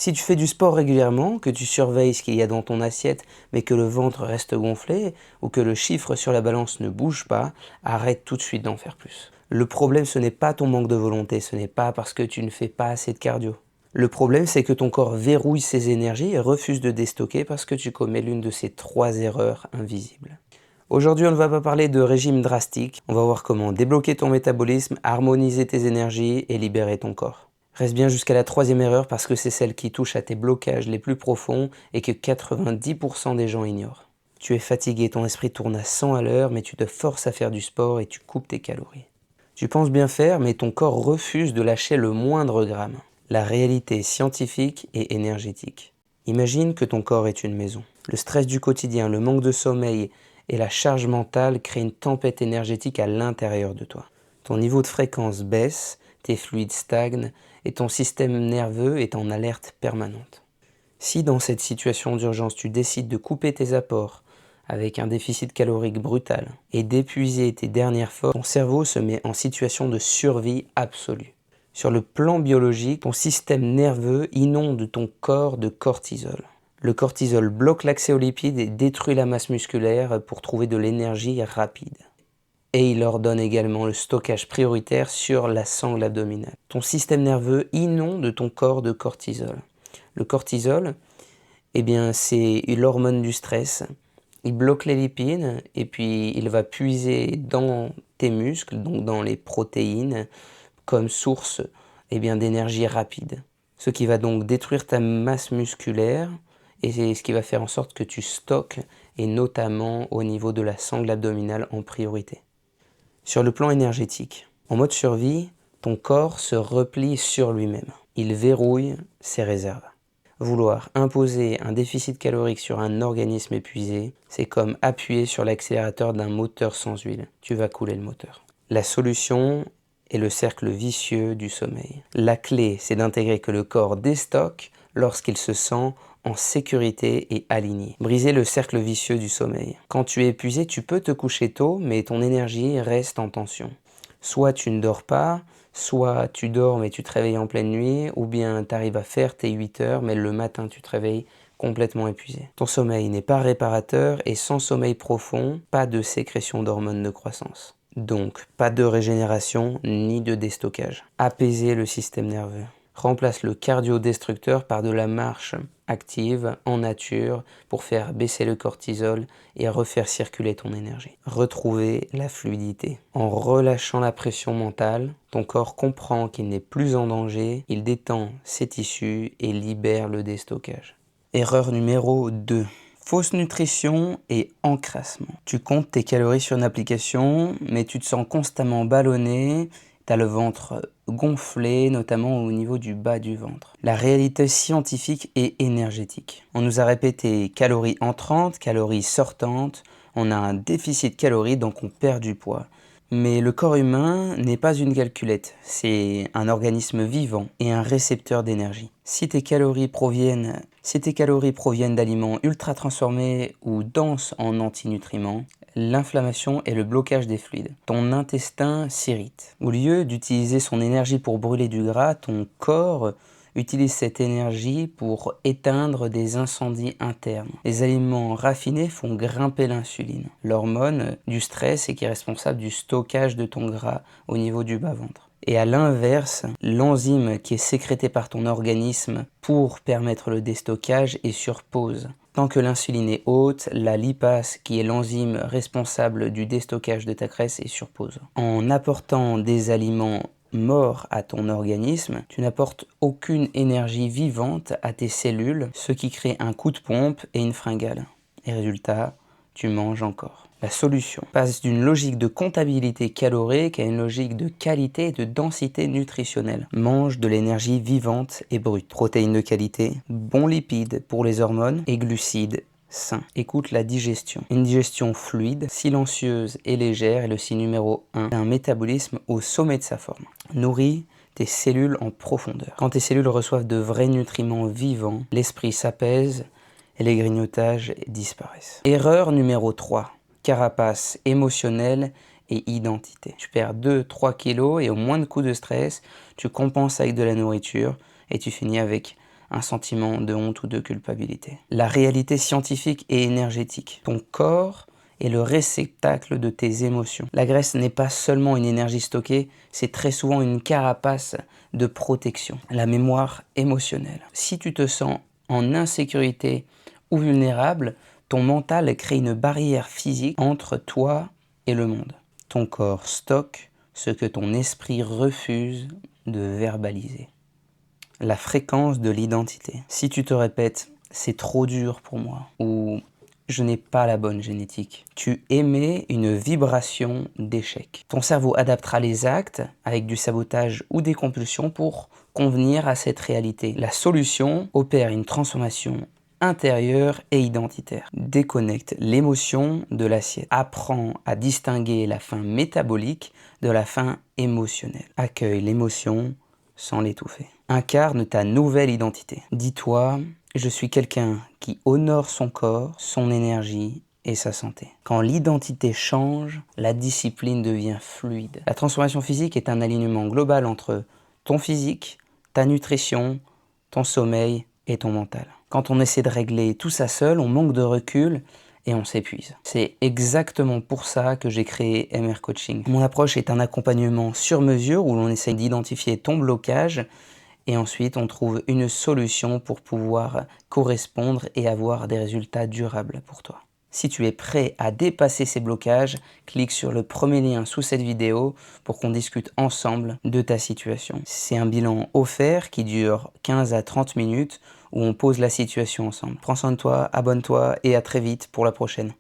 Si tu fais du sport régulièrement, que tu surveilles ce qu'il y a dans ton assiette, mais que le ventre reste gonflé, ou que le chiffre sur la balance ne bouge pas, arrête tout de suite d'en faire plus. Le problème, ce n'est pas ton manque de volonté, ce n'est pas parce que tu ne fais pas assez de cardio. Le problème, c'est que ton corps verrouille ses énergies et refuse de déstocker parce que tu commets l'une de ces 3 erreurs invisibles. Aujourd'hui, on ne va pas parler de régime drastique, on va voir comment débloquer ton métabolisme, harmoniser tes énergies et libérer ton corps. Reste bien jusqu'à la 3e erreur parce que c'est celle qui touche à tes blocages les plus profonds et que 90% des gens ignorent. Tu es fatigué, ton esprit tourne à 100 à l'heure, mais tu te forces à faire du sport et tu coupes tes calories. Tu penses bien faire, mais ton corps refuse de lâcher le moindre gramme. La réalité scientifique et énergétique. Imagine que ton corps est une maison. Le stress du quotidien, le manque de sommeil et la charge mentale créent une tempête énergétique à l'intérieur de toi. Ton niveau de fréquence baisse, tes fluides stagnent et ton système nerveux est en alerte permanente. Si dans cette situation d'urgence tu décides de couper tes apports avec un déficit calorique brutal et d'épuiser tes dernières forces, ton cerveau se met en situation de survie absolue. Sur le plan biologique, ton système nerveux inonde ton corps de cortisol. Le cortisol bloque l'accès aux lipides et détruit la masse musculaire pour trouver de l'énergie rapide. Et il ordonne également le stockage prioritaire sur la sangle abdominale. Ton système nerveux inonde ton corps de cortisol. Le cortisol, c'est l'hormone du stress. Il bloque les lipides et puis il va puiser dans tes muscles, donc dans les protéines, comme source d'énergie rapide. Ce qui va donc détruire ta masse musculaire et c'est ce qui va faire en sorte que tu stockes, et notamment au niveau de la sangle abdominale en priorité. Sur le plan énergétique, en mode survie, ton corps se replie sur lui-même. Il verrouille ses réserves. Vouloir imposer un déficit calorique sur un organisme épuisé, c'est comme appuyer sur l'accélérateur d'un moteur sans huile. Tu vas couler le moteur. La solution est le cercle vicieux du sommeil. La clé, c'est d'intégrer que le corps déstocke lorsqu'il se sent en sécurité et aligné. Briser le cercle vicieux du sommeil. Quand tu es épuisé, tu peux te coucher tôt, mais ton énergie reste en tension. Soit tu ne dors pas, soit tu dors mais tu te réveilles en pleine nuit, ou bien tu arrives à faire tes 8 heures, mais le matin tu te réveilles complètement épuisé. Ton sommeil n'est pas réparateur et sans sommeil profond, pas de sécrétion d'hormones de croissance. Donc, pas de régénération ni de déstockage. Apaiser le système nerveux. Remplace le cardio-destructeur par de la marche active en nature pour faire baisser le cortisol et refaire circuler ton énergie. Retrouver la fluidité. En relâchant la pression mentale, ton corps comprend qu'il n'est plus en danger, il détend ses tissus et libère le déstockage. Erreur numéro 2. Fausse nutrition et encrassement. Tu comptes tes calories sur une application, mais tu te sens constamment ballonné, tu as le ventre gonflé, notamment au niveau du bas du ventre. La réalité scientifique et énergétique. On nous a répété calories entrantes, calories sortantes, on a un déficit calorique donc on perd du poids. Mais le corps humain n'est pas une calculette, c'est un organisme vivant et un récepteur d'énergie. Si tes calories proviennent d'aliments ultra transformés ou denses en antinutriments, l'inflammation et le blocage des fluides. Ton intestin s'irrite. Au lieu d'utiliser son énergie pour brûler du gras, ton corps utilise cette énergie pour éteindre des incendies internes. Les aliments raffinés font grimper l'insuline, l'hormone du stress et qui est responsable du stockage de ton gras au niveau du bas-ventre. Et à l'inverse, l'enzyme qui est sécrétée par ton organisme pour permettre le déstockage est sur pause. Tant que l'insuline est haute, la lipase, qui est l'enzyme responsable du déstockage de ta graisse, est sur pause. En apportant des aliments morts à ton organisme, tu n'apportes aucune énergie vivante à tes cellules, ce qui crée un coup de pompe et une fringale. Et résultat, tu manges encore. La solution passe d'une logique de comptabilité calorique à une logique de qualité et de densité nutritionnelle. Mange de l'énergie vivante et brute. Protéines de qualité, bons lipides pour les hormones et glucides sains. Écoute la digestion. Une digestion fluide, silencieuse et légère est le signe numéro 1 d'un métabolisme au sommet de sa forme. Nourris tes cellules en profondeur. Quand tes cellules reçoivent de vrais nutriments vivants, l'esprit s'apaise et les grignotages disparaissent. Erreur numéro 3. Carapace émotionnelle et identité. Tu perds 2-3 kilos et au moindre coup de stress, tu compenses avec de la nourriture et tu finis avec un sentiment de honte ou de culpabilité. La réalité scientifique et énergétique. Ton corps est le réceptacle de tes émotions. La graisse n'est pas seulement une énergie stockée, c'est très souvent une carapace de protection. La mémoire émotionnelle. Si tu te sens en insécurité ou vulnérable, ton mental crée une barrière physique entre toi et le monde. Ton corps stocke ce que ton esprit refuse de verbaliser. La fréquence de l'identité. Si tu te répètes « c'est trop dur pour moi » ou « je n'ai pas la bonne génétique », tu émets une vibration d'échec. Ton cerveau adaptera les actes avec du sabotage ou des compulsions pour convenir à cette réalité. La solution opère une transformation intérieure et identitaire. Déconnecte l'émotion de l'assiette. Apprends à distinguer la faim métabolique de la faim émotionnelle. Accueille l'émotion sans l'étouffer. Incarne ta nouvelle identité. Dis-toi, je suis quelqu'un qui honore son corps, son énergie et sa santé. Quand l'identité change, la discipline devient fluide. La transformation physique est un alignement global entre ton physique, ta nutrition, ton sommeil et ton mental. Quand on essaie de régler tout ça seul, on manque de recul et on s'épuise. C'est exactement pour ça que j'ai créé MR Coaching. Mon approche est un accompagnement sur mesure où l'on essaie d'identifier ton blocage et ensuite on trouve une solution pour pouvoir correspondre et avoir des résultats durables pour toi. Si tu es prêt à dépasser ces blocages, clique sur le premier lien sous cette vidéo pour qu'on discute ensemble de ta situation. C'est un bilan offert qui dure 15 à 30 minutes où on pose la situation ensemble. Prends soin de toi, abonne-toi et à très vite pour la prochaine.